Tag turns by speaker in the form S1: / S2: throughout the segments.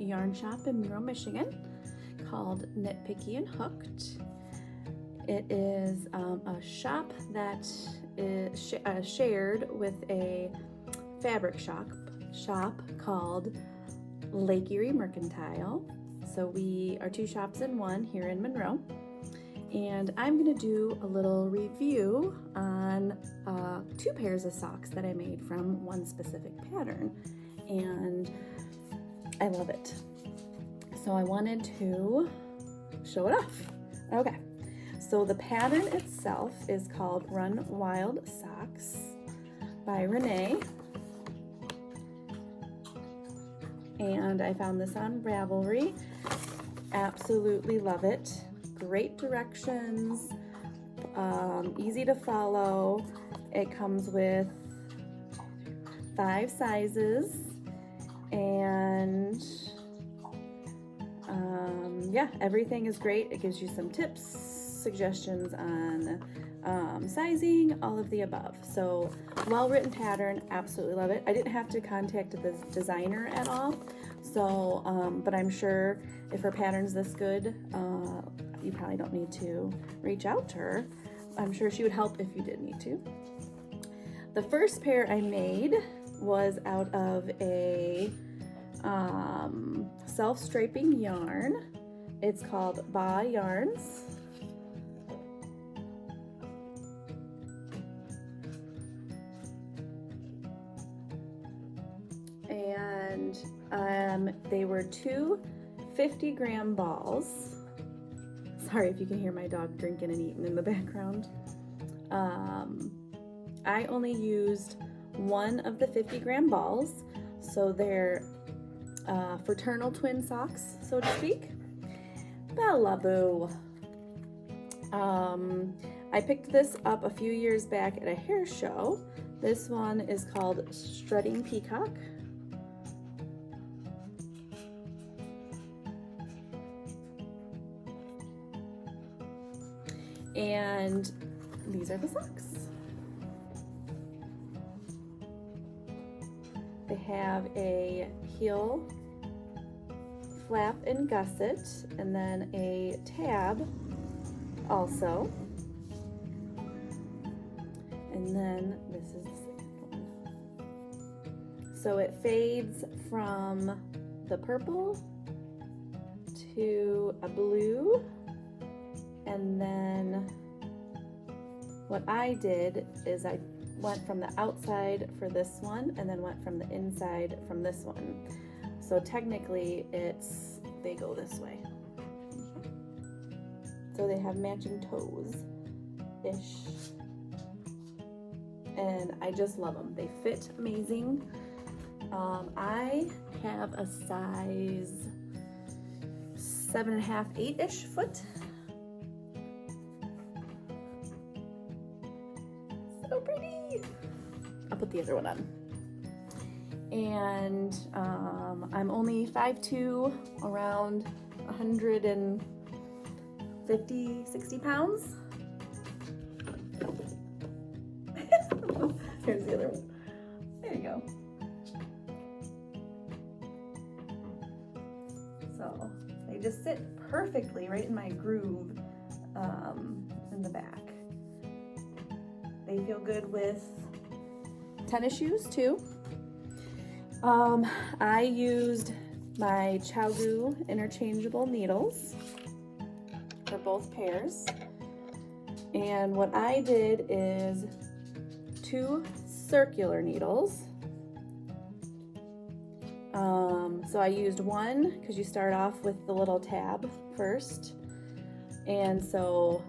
S1: yarn shop in Monroe, Michigan called Nitpicky and Hooked. It is a shop that is shared with a fabric shop called Lake Erie Mercantile. So we are two shops in one here in Monroe. And I'm gonna do a little review on two pairs of socks that I made from one specific pattern. And I love it. So I wanted to show it off. Okay, so the pattern itself is called Run Wild Socks by Renee. And I found this on Ravelry. Absolutely love it. Great directions, easy to follow. It comes with 5 sizes, and yeah, everything is great. It gives you some tips, suggestions on sizing, all of the above. So well-written pattern, absolutely love it. I didn't have to contact the designer at all, so but I'm sure if her pattern's this good, you probably don't need to reach out to her. I'm sure she would help if you did need to. The first pair I made was out of a self-striping yarn. It's called Ba Yarns. And they were two 50-gram balls. Sorry if you can hear my dog drinking and eating in the background. I only used one of the 50-gram balls, so they're fraternal twin socks, so to speak. Bella Boo. I picked this up a few years back at a hair show. This one is called Strutting Peacock. And these are the socks. They have a heel flap and gusset, and then a tab also. And then this is the second one. So it fades from the purple to a blue. And then what I did is I went from the outside for this one and then went from the inside from this one. So technically they go this way. So they have matching toes-ish. And I just love them. They fit amazing. I have a size 7.5, 8-ish foot. So pretty. I'll put the other one on. And I'm only 5'2", around 150, 60 pounds. Here's the other one. There you go. So they just sit perfectly right in my groove in the back. They feel good with tennis shoes too. I used my Chow interchangeable needles for both pairs. And what I did is 2 circular needles. So I used one because you start off with the little tab first. And so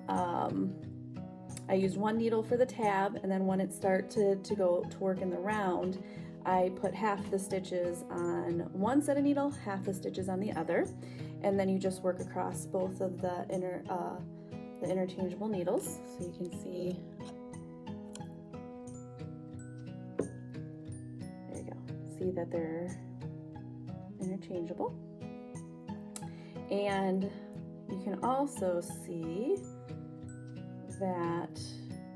S1: I used one needle for the tab, and then when it started to go to work in the round, I put half the stitches on one set of needle, half the stitches on the other, and then you just work across both of the interchangeable needles. So you can see, there you go, see that they're interchangeable. And you can also see that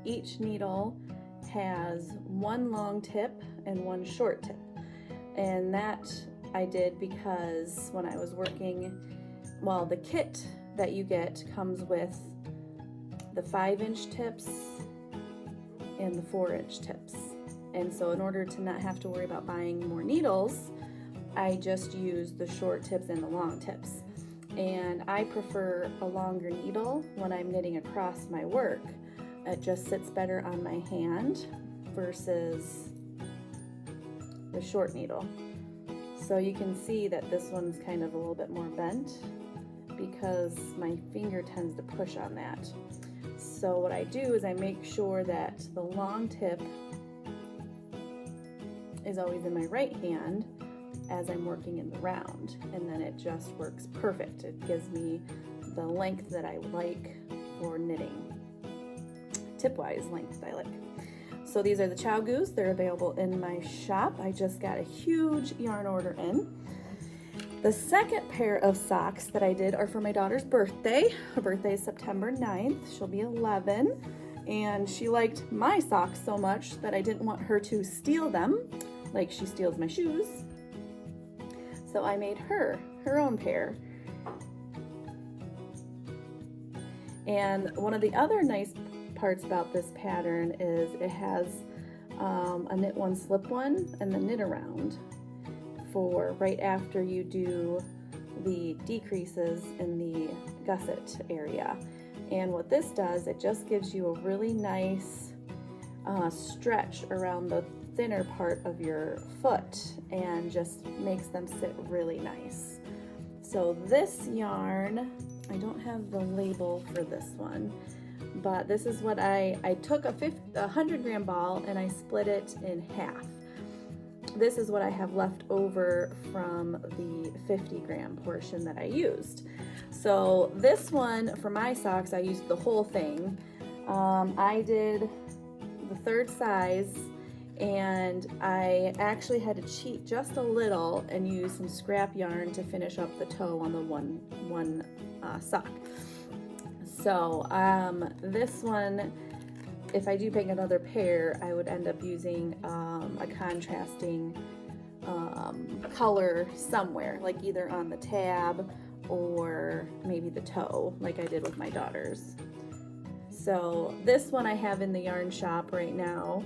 S1: each needle has one long tip and one short tip, and that I did because when I was working, well, the kit that you get comes with the 5-inch tips and the 4-inch tips. And so in order to not have to worry about buying more needles, I just use the short tips and the long tips. And I prefer a longer needle when I'm knitting across my work. It just sits better on my hand versus the short needle. So you can see that this one's kind of a little bit more bent because my finger tends to push on that. So what I do is I make sure that the long tip is always in my right hand as I'm working in the round, and then it just works perfect. It gives me the length that I like for knitting, tip-wise length I like. So these are the Chow Goos. They're available in my shop. I just got a huge yarn order in. The second pair of socks that I did are for my daughter's birthday. Her birthday is September 9th. She'll be 11, and she liked my socks so much that I didn't want her to steal them like she steals my shoes. So I made her own pair. And one of the other nice parts about this pattern is it has a knit one, slip one, and the knit around for right after you do the decreases in the gusset area. And what this does, it just gives you a really nice stretch around the thinner part of your foot and just makes them sit really nice. So this yarn, I don't have the label for this one, but this is what I took a 100-gram ball and I split it in half. This is what I have left over from the 50-gram portion that I used. So this one, for my socks, I used the whole thing. I did the 3rd size, and I actually had to cheat just a little and use some scrap yarn to finish up the toe on the one sock. So this one, if I do pick another pair, I would end up using a contrasting color somewhere, like either on the tab or maybe the toe, like I did with my daughter's. So this one I have in the yarn shop right now.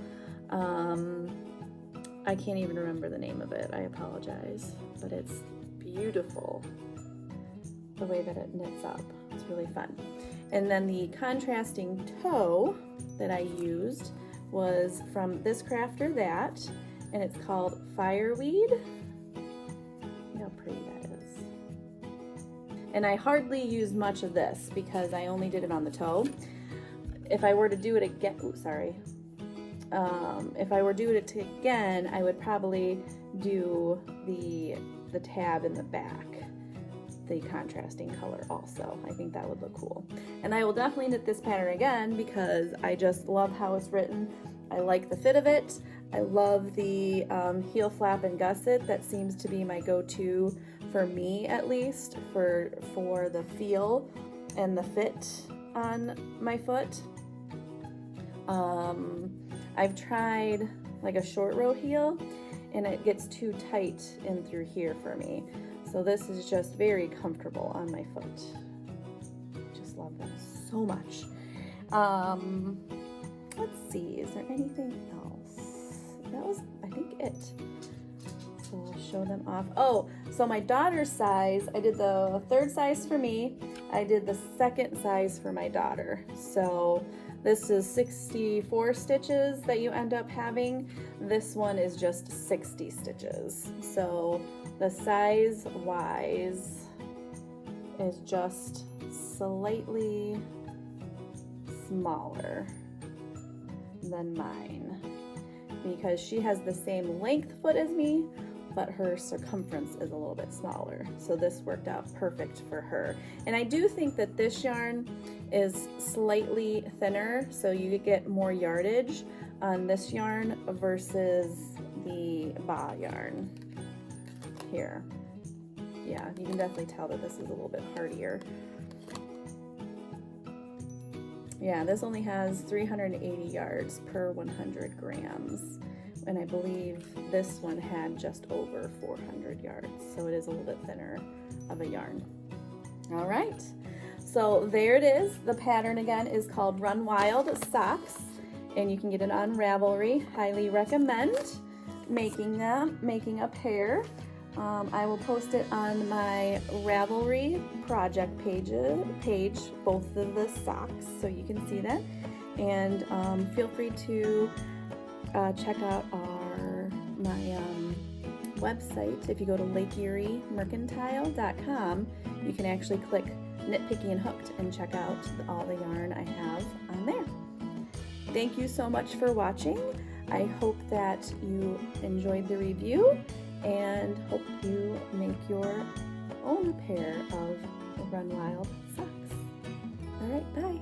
S1: I can't even remember the name of it, I apologize, but it's beautiful the way that it knits up. It's really fun. And then the contrasting toe that I used was from this crafter, and it's called Fireweed. Look how pretty that is. And I hardly used much of this because I only did it on the toe. If I were to do it again, if I were to do it again, I would probably do the tab in the back, the contrasting color also. I think that would look cool. And I will definitely knit this pattern again because I just love how it's written. I like the fit of it. I love the heel flap and gusset. That seems to be my go-to, for me at least, for the feel and the fit on my foot. I've tried like a short row heel and it gets too tight in through here for me. So this is just very comfortable on my foot. Just love them so much. Let's see, is there anything else? That was, I think, it. So I'll show them off. Oh, so my daughter's size, I did the 3rd size for me. I did the 2nd size for my daughter. So this is 64 stitches that you end up having. This one is just 60 stitches. So the size wise is just slightly smaller than mine because she has the same length foot as me, but her circumference is a little bit smaller. So this worked out perfect for her. And I do think that this yarn is slightly thinner, so you get more yardage on this yarn versus the Ba yarn here. Yeah, you can definitely tell that this is a little bit hardier. Yeah, this only has 380 yards per 100 grams, and I believe this one had just over 400 yards, so it is a little bit thinner of a yarn. All right, so there it is. The pattern again is called Run Wild Socks, and you can get it on Ravelry. Highly recommend making a pair. I will post it on my Ravelry project page, both of the socks, so you can see that. And feel free to check out my website. If you go to lakeeriemercantile.com, you can actually click Nitpicky and Hooked and check out all the yarn I have on there. Thank you so much for watching. I hope that you enjoyed the review and hope you make your own pair of Run Wild socks. All right, bye.